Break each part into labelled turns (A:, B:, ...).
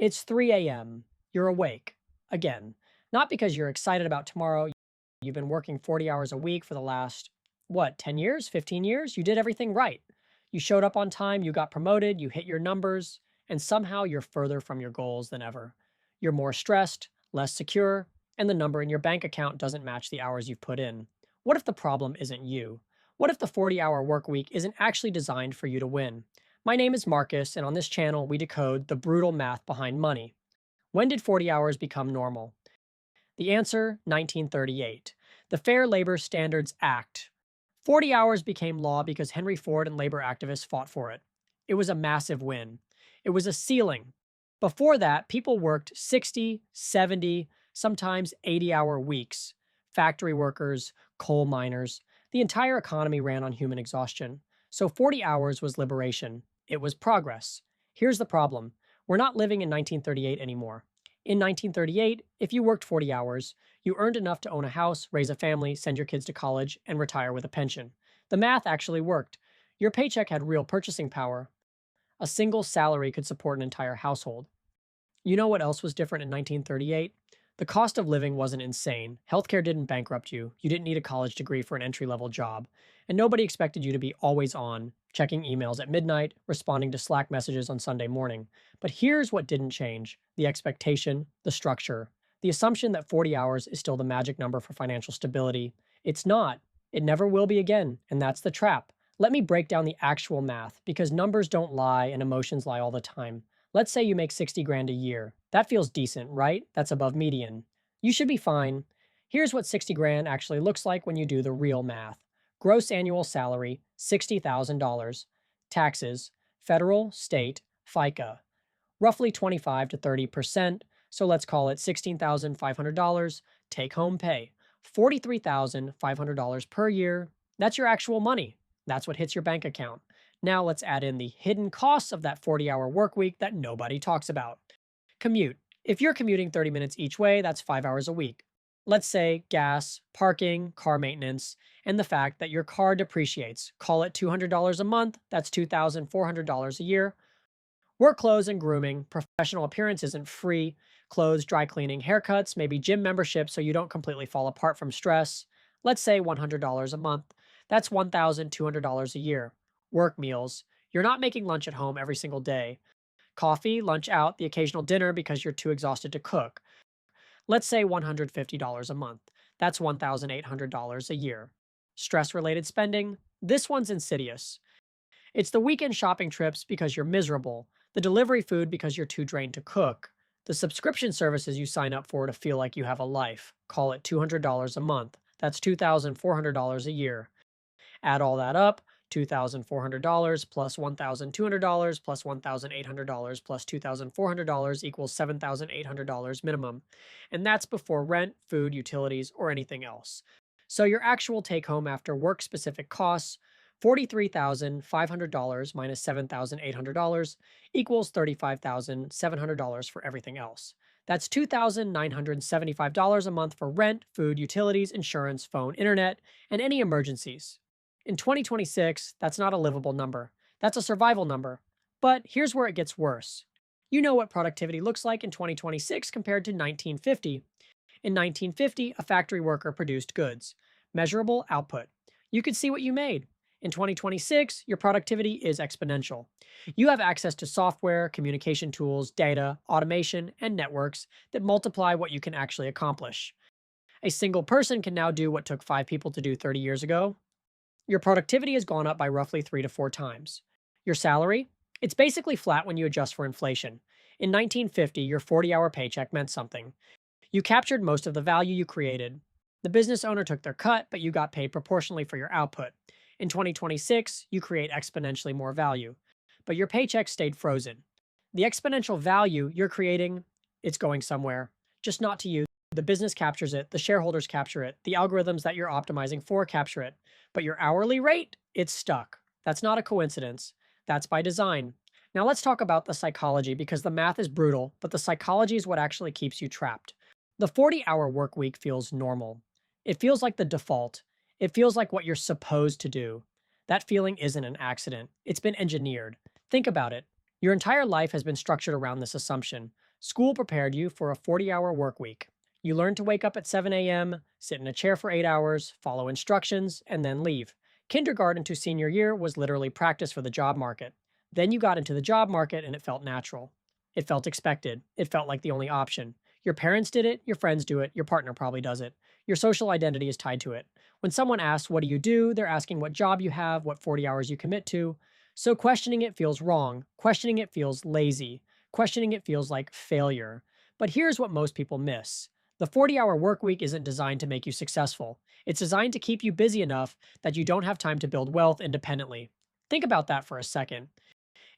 A: It's 3 a.m. You're awake. Again. Not because you're excited about tomorrow. You've been working 40 hours a week for the last, 10 years, 15 years? You did everything right. You showed up on time, you got promoted, you hit your numbers, and somehow you're further from your goals than ever. You're more stressed, less secure, and the number in your bank account doesn't match the hours you've put in. What if the problem isn't you? What if the 40-hour work week isn't actually designed for you to win? My name is Marcus, and on this channel, we decode the brutal math behind money. When did 40 hours become normal? The answer 1938. The Fair Labor Standards Act. 40 hours became law because Henry Ford and labor activists fought for it. It was a massive win. It was a ceiling. Before that, people worked 60, 70, sometimes 80-hour weeks. Factory workers, coal miners, the entire economy ran on human exhaustion. So 40 hours was liberation. It was progress. Here's the problem. We're not living in 1938 anymore. In 1938, if you worked 40 hours, you earned enough to own a house, raise a family, send your kids to college, and retire with a pension. The math actually worked. Your paycheck had real purchasing power. A single salary could support an entire household. You know what else was different in 1938? The cost of living wasn't insane. Healthcare didn't bankrupt you. You didn't need a college degree for an entry-level job. And nobody expected you to be always on, checking emails at midnight, responding to Slack messages on Sunday morning. But here's what didn't change: the expectation, the structure, the assumption that 40 hours is still the magic number for financial stability. It's not. It never will be again, and that's the trap. Let me break down the actual math, because numbers don't lie and emotions lie all the time. Let's say you make 60 grand a year. That feels decent, right? That's above median. You should be fine. Here's what 60 grand actually looks like when you do the real math. Gross annual salary, $60,000. Taxes, federal, state, FICA, roughly 25 to 30%, so let's call it $16,500. Take home pay, $43,500 per year. That's your actual money. That's what hits your bank account. Now let's add in the hidden costs of that 40-hour work week that nobody talks about. Commute. If you're commuting 30 minutes each way, that's 5 hours a week. Let's say gas, parking, car maintenance, and the fact that your car depreciates. Call it $200 a month, that's $2,400 a year. Work clothes and grooming. Professional appearance isn't free. Clothes, dry cleaning, haircuts, maybe gym membership so you don't completely fall apart from stress. Let's say $100 a month. That's $1,200 a year. Work meals. You're not making lunch at home every single day. Coffee, lunch out, the occasional dinner because you're too exhausted to cook. Let's say $150 a month. That's $1,800 a year. Stress-related spending. This one's insidious. It's the weekend shopping trips because you're miserable, the delivery food because you're too drained to cook, the subscription services you sign up for to feel like you have a life. Call it $200 a month. That's $2,400 a year. Add all that up, $2,400 plus $1,200 plus $1,800 plus $2,400 equals $7,800 minimum. And that's before rent, food, utilities, or anything else. So your actual take home after work specific costs, $43,500 minus $7,800 equals $35,700 for everything else. That's $2,975 a month for rent, food, utilities, insurance, phone, internet, and any emergencies. In 2026, that's not a livable number. That's a survival number. But here's where it gets worse. You know what productivity looks like in 2026 compared to 1950. In 1950, a factory worker produced goods. Measurable output. You could see what you made. In 2026, your productivity is exponential. You have access to software, communication tools, data, automation, and networks that multiply what you can actually accomplish. A single person can now do what took 5 people to do 30 years ago. Your productivity has gone up by roughly 3 to 4 times. Your salary? It's basically flat when you adjust for inflation. In 1950, your 40-hour paycheck meant something. You captured most of the value you created. The business owner took their cut, but you got paid proportionally for your output. In 2026, you create exponentially more value, but your paycheck stayed frozen. The exponential value you're creating, it's going somewhere, just not to you. The business captures it, the shareholders capture it, the algorithms that you're optimizing for capture it, but your hourly rate, it's stuck. That's not a coincidence. That's by design. Now let's talk about the psychology, because the math is brutal, but the psychology is what actually keeps you trapped. The 40-hour work week feels normal. It feels like the default. It feels like what you're supposed to do. That feeling isn't an accident. It's been engineered. Think about it. Your entire life has been structured around this assumption. School prepared you for a 40-hour work week. You learned to wake up at 7 a.m., sit in a chair for 8 hours, follow instructions, and then leave. Kindergarten to senior year was literally practice for the job market. Then you got into the job market and it felt natural. It felt expected. It felt like the only option. Your parents did it, your friends do it, your partner probably does it. Your social identity is tied to it. When someone asks, "What do you do?" they're asking what job you have, what 40 hours you commit to. So questioning it feels wrong. Questioning it feels lazy. Questioning it feels like failure. But here's what most people miss: the 40-hour work week isn't designed to make you successful. It's designed to keep you busy enough that you don't have time to build wealth independently. Think about that for a second.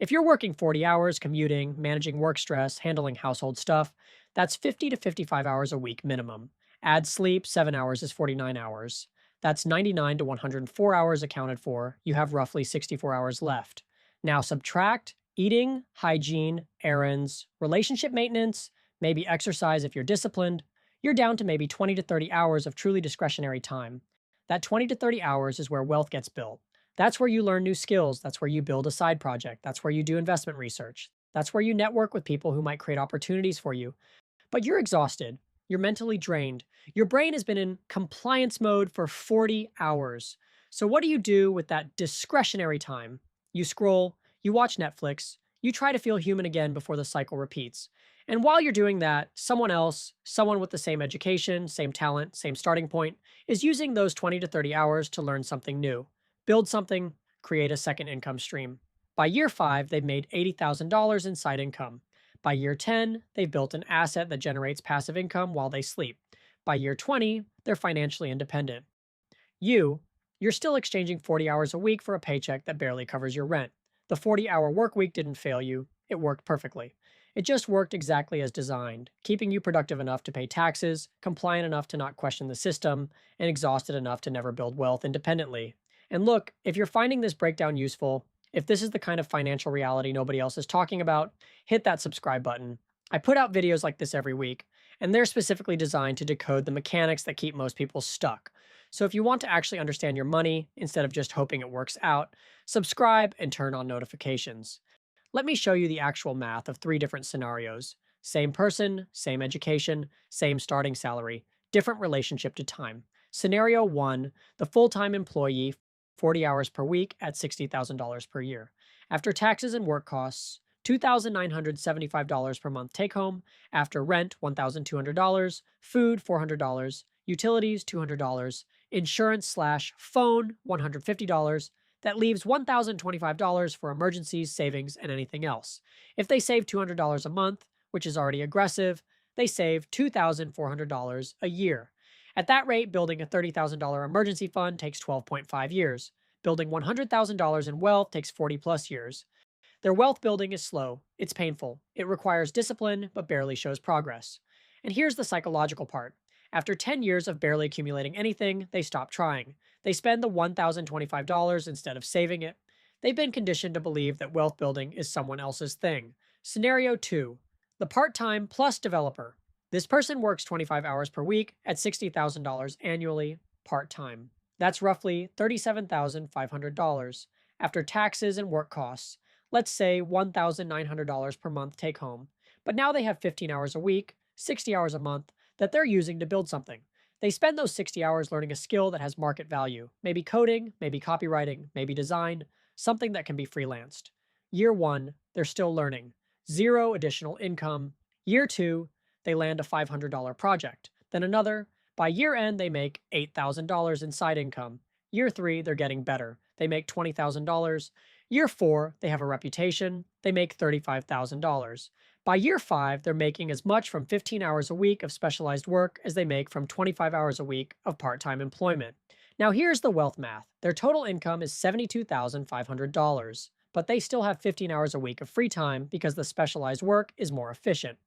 A: If you're working 40 hours, commuting, managing work stress, handling household stuff, that's 50 to 55 hours a week minimum. Add sleep, 7 hours is 49 hours. That's 99 to 104 hours accounted for. You have roughly 64 hours left. Now subtract eating, hygiene, errands, relationship maintenance, maybe exercise if you're disciplined. You're down to maybe 20 to 30 hours of truly discretionary time. That 20 to 30 hours is where wealth gets built. That's where you learn new skills. That's where you build a side project. That's where you do investment research. That's where you network with people who might create opportunities for you. But you're exhausted. You're mentally drained. Your brain has been in compliance mode for 40 hours. So, what do you do with that discretionary time? You scroll, you watch Netflix, you try to feel human again before the cycle repeats. And while you're doing that, someone else, someone with the same education, same talent, same starting point, is using those 20 to 30 hours to learn something new, build something, create a second income stream. By year 5, they've made $80,000 in side income. By year 10, they've built an asset that generates passive income while they sleep. By year 20, they're financially independent. You're still exchanging 40 hours a week for a paycheck that barely covers your rent. The 40-hour work week didn't fail you, it worked perfectly. It just worked exactly as designed, keeping you productive enough to pay taxes, compliant enough to not question the system, and exhausted enough to never build wealth independently. And look, if you're finding this breakdown useful, if this is the kind of financial reality nobody else is talking about, hit that subscribe button. I put out videos like this every week, and they're specifically designed to decode the mechanics that keep most people stuck. So if you want to actually understand your money instead of just hoping it works out, subscribe and turn on notifications. Let me show you the actual math of 3 different scenarios. Same person, same education, same starting salary, different relationship to time. Scenario 1, the full-time employee, 40 hours per week at $60,000 per year. After taxes and work costs, $2,975 per month take home. After rent, $1,200. Food, $400. Utilities, $200. Insurance/phone, $150. That leaves $1,025 for emergencies, savings, and anything else. If they save $200 a month, which is already aggressive, they save $2,400 a year. At that rate, building a $30,000 emergency fund takes 12.5 years. Building $100,000 in wealth takes 40 plus years. Their wealth building is slow, it's painful, it requires discipline, but barely shows progress. And here's the psychological part. After 10 years of barely accumulating anything, they stop trying. They spend the $1,025 instead of saving it. They've been conditioned to believe that wealth building is someone else's thing. Scenario 2, the part-time plus developer. This person works 25 hours per week at $60,000 annually, part-time. That's roughly $37,500. After taxes and work costs, let's say $1,900 per month take home. But now they have 15 hours a week, 60 hours a month, that they're using to build something. They spend those 60 hours learning a skill that has market value, maybe coding, maybe copywriting, maybe design, something that can be freelanced. Year 1, they're still learning. 0 additional income. Year 2, they land a $500 project. Then another. By year end, they make $8,000 in side income. Year 3, they're getting better. They make $20,000. Year 4, they have a reputation. They make $35,000. By year 5, they're making as much from 15 hours a week of specialized work as they make from 25 hours a week of part-time employment. Now here's the wealth math. Their total income is $72,500, but they still have 15 hours a week of free time because the specialized work is more efficient.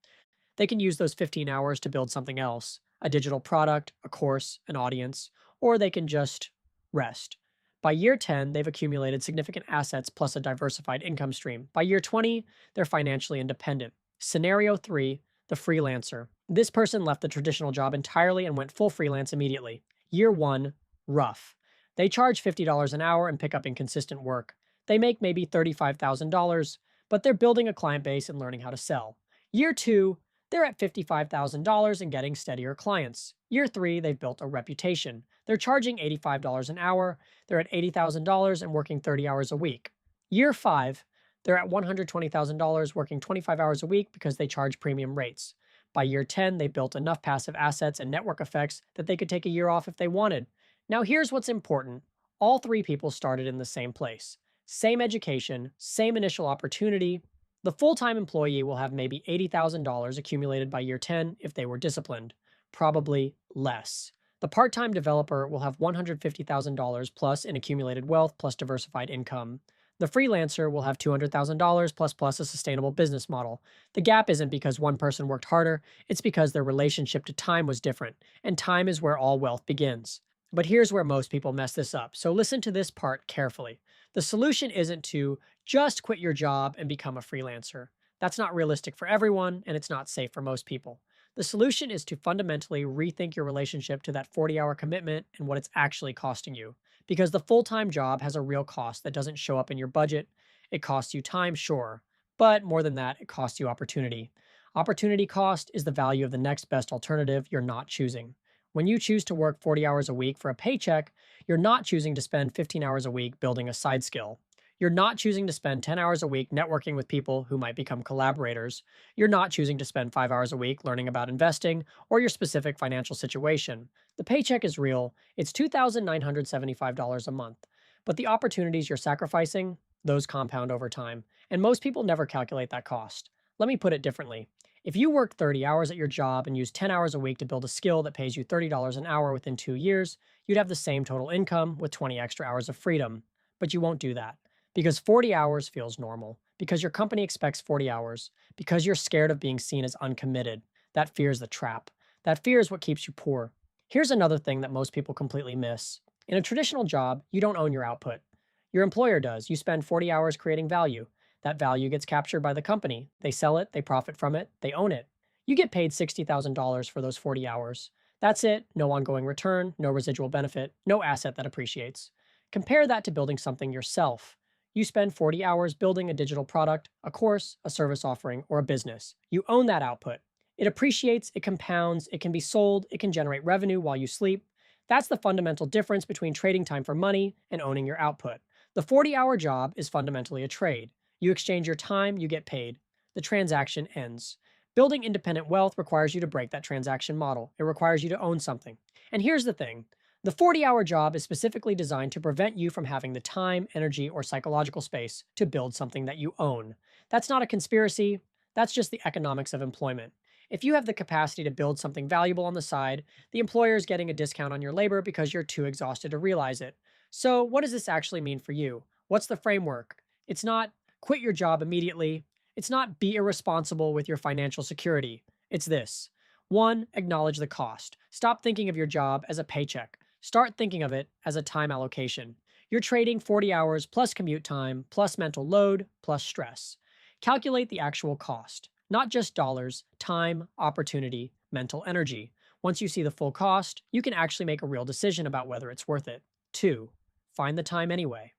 A: They can use those 15 hours to build something else, a digital product, a course, an audience, or they can just rest. By year 10, they've accumulated significant assets plus a diversified income stream. By year 20, they're financially independent. Scenario 3, the freelancer. This person left the traditional job entirely and went full freelance immediately. Year 1, rough. They charge $50 an hour and pick up inconsistent work. They make maybe $35,000, but they're building a client base and learning how to sell. Year 2, They're at $55,000 and getting steadier clients. Year 3, they've built a reputation. They're charging $85 an hour. They're at $80,000 and working 30 hours a week. Year 5, they're at $120,000 working 25 hours a week because they charge premium rates. By year 10, they built enough passive assets and network effects that they could take a year off if they wanted. Now, here's what's important: all three people started in the same place, same education, same initial opportunity. The full time employee will have maybe $80,000 accumulated by year 10 if they were disciplined, probably less. The part time developer will have $150,000 plus in accumulated wealth plus diversified income. The freelancer will have $200,000 plus a sustainable business model. The gap isn't because one person worked harder, it's because their relationship to time was different, and time is where all wealth begins. But here's where most people mess this up, so listen to this part carefully. The solution isn't to just quit your job and become a freelancer. That's not realistic for everyone, and it's not safe for most people. The solution is to fundamentally rethink your relationship to that 40-hour commitment and what it's actually costing you. Because the full time job has a real cost that doesn't show up in your budget. It costs you time, sure, but more than that, it costs you opportunity. Opportunity cost is the value of the next best alternative you're not choosing. When you choose to work 40 hours a week for a paycheck, you're not choosing to spend 15 hours a week building a side skill. You're not choosing to spend 10 hours a week networking with people who might become collaborators. You're not choosing to spend 5 hours a week learning about investing or your specific financial situation. The paycheck is real. It's $2,975 a month. But the opportunities you're sacrificing, those compound over time. And most people never calculate that cost. Let me put it differently. If you work 30 hours at your job and use 10 hours a week to build a skill that pays you $30 an hour within 2 years, you'd have the same total income with 20 extra hours of freedom. But you won't do that. Because 40 hours feels normal. Because your company expects 40 hours. Because you're scared of being seen as uncommitted. That fear is the trap. That fear is what keeps you poor. Here's another thing that most people completely miss. In a traditional job, you don't own your output. Your employer does. You spend 40 hours creating value. That value gets captured by the company. They sell it, they profit from it, they own it. You get paid $60,000 for those 40 hours. That's it. No ongoing return, no residual benefit, no asset that appreciates. Compare that to building something yourself. You spend 40 hours building a digital product, a course, a service offering, or a business. You own that output. It appreciates, it compounds, it can be sold, it can generate revenue while you sleep. That's the fundamental difference between trading time for money and owning your output. The 40-hour job is fundamentally a trade. You exchange your time, you get paid. The transaction ends. Building independent wealth requires you to break that transaction model. It requires you to own something. And here's the thing. The 40-hour job is specifically designed to prevent you from having the time, energy, or psychological space to build something that you own. That's not a conspiracy. That's just the economics of employment. If you have the capacity to build something valuable on the side, the employer is getting a discount on your labor because you're too exhausted to realize it. So, what does this actually mean for you? What's the framework? It's not quit your job immediately. It's not be irresponsible with your financial security. It's this. 1. Acknowledge the cost. Stop thinking of your job as a paycheck. Start thinking of it as a time allocation. You're trading 40 hours plus commute time, plus mental load, plus stress. Calculate the actual cost, not just dollars, time, opportunity, mental energy. Once you see the full cost, you can actually make a real decision about whether it's worth it. 2. Find the time anyway.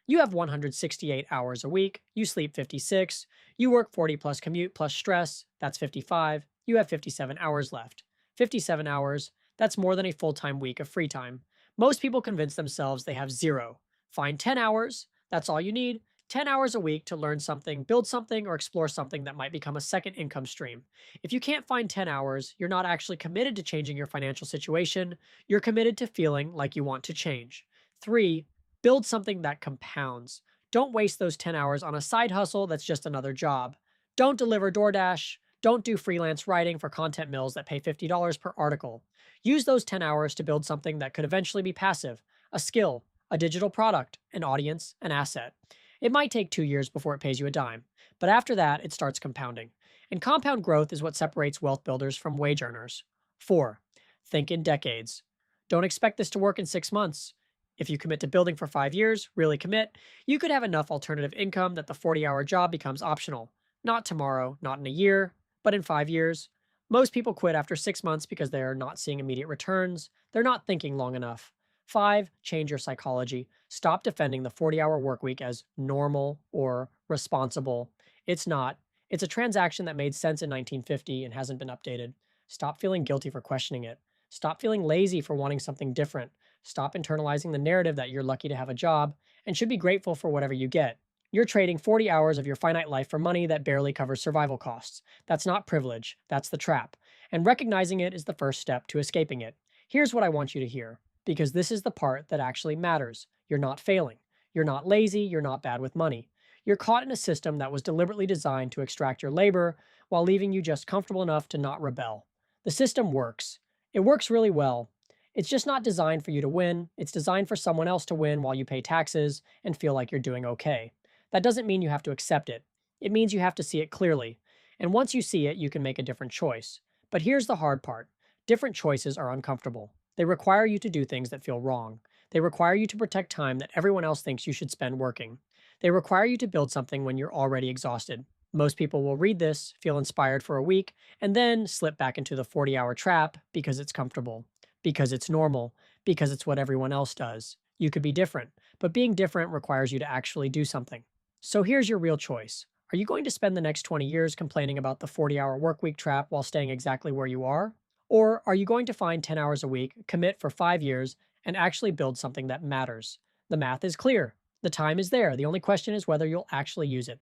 A: You have 168 hours a week, you sleep 56, you work 40 plus commute plus stress, that's 55, you have 57 hours left. 57 hours, that's more than a full-time week of free time. Most people convince themselves they have zero. Find 10 hours, that's all you need, 10 hours a week to learn something, build something, or explore something that might become a second income stream. If you can't find 10 hours, you're not actually committed to changing your financial situation, you're committed to feeling like you want to change. 3. Build something that compounds. Don't waste those 10 hours on a side hustle that's just another job. Don't deliver DoorDash. Don't do freelance writing for content mills that pay $50 per article. Use those 10 hours to build something that could eventually be passive, a skill, a digital product, an audience, an asset. It might take 2 years before it pays you a dime, but after that, it starts compounding. And compound growth is what separates wealth builders from wage earners. 4. Think in decades. Don't expect this to work in 6 months. If you commit to building for 5 years, really commit, you could have enough alternative income that the 40-hour job becomes optional. Not tomorrow, not in a year, but in 5 years. Most people quit after 6 months because they are not seeing immediate returns. They're not thinking long enough. 5. Change your psychology. Stop defending the 40-hour workweek as normal or responsible. It's not. It's a transaction that made sense in 1950 and hasn't been updated. Stop feeling guilty for questioning it. Stop feeling lazy for wanting something different. Stop internalizing the narrative that you're lucky to have a job and should be grateful for whatever you get. You're trading 40 hours of your finite life for money that barely covers survival costs. That's not privilege, that's the trap. And recognizing it is the first step to escaping it. Here's what I want you to hear, because this is the part that actually matters. You're not failing. You're not lazy. You're not bad with money. You're caught in a system that was deliberately designed to extract your labor while leaving you just comfortable enough to not rebel. The system works. It works really well. It's just not designed for you to win. It's designed for someone else to win while you pay taxes and feel like you're doing okay. That doesn't mean you have to accept it. It means you have to see it clearly. And once you see it, you can make a different choice. But here's the hard part. Different choices are uncomfortable. They require you to do things that feel wrong. They require you to protect time that everyone else thinks you should spend working. They require you to build something when you're already exhausted. Most people will read this, feel inspired for a week, and then slip back into the 40-hour trap because it's comfortable, because it's normal, because it's what everyone else does. You could be different, but being different requires you to actually do something. So here's your real choice. Are you going to spend the next 20 years complaining about the 40-hour workweek trap while staying exactly where you are? Or are you going to find 10 hours a week, commit for 5 years, and actually build something that matters? The math is clear. The time is there. The only question is whether you'll actually use it.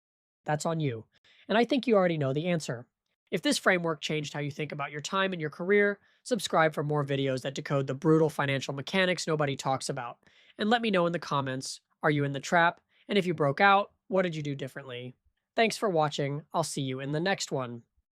A: That's on you. And I think you already know the answer. If this framework changed how you think about your time and your career, subscribe for more videos that decode the brutal financial mechanics nobody talks about. And let me know in the comments, are you in the trap? And if you broke out, what did you do differently? Thanks for watching. I'll see you in the next one.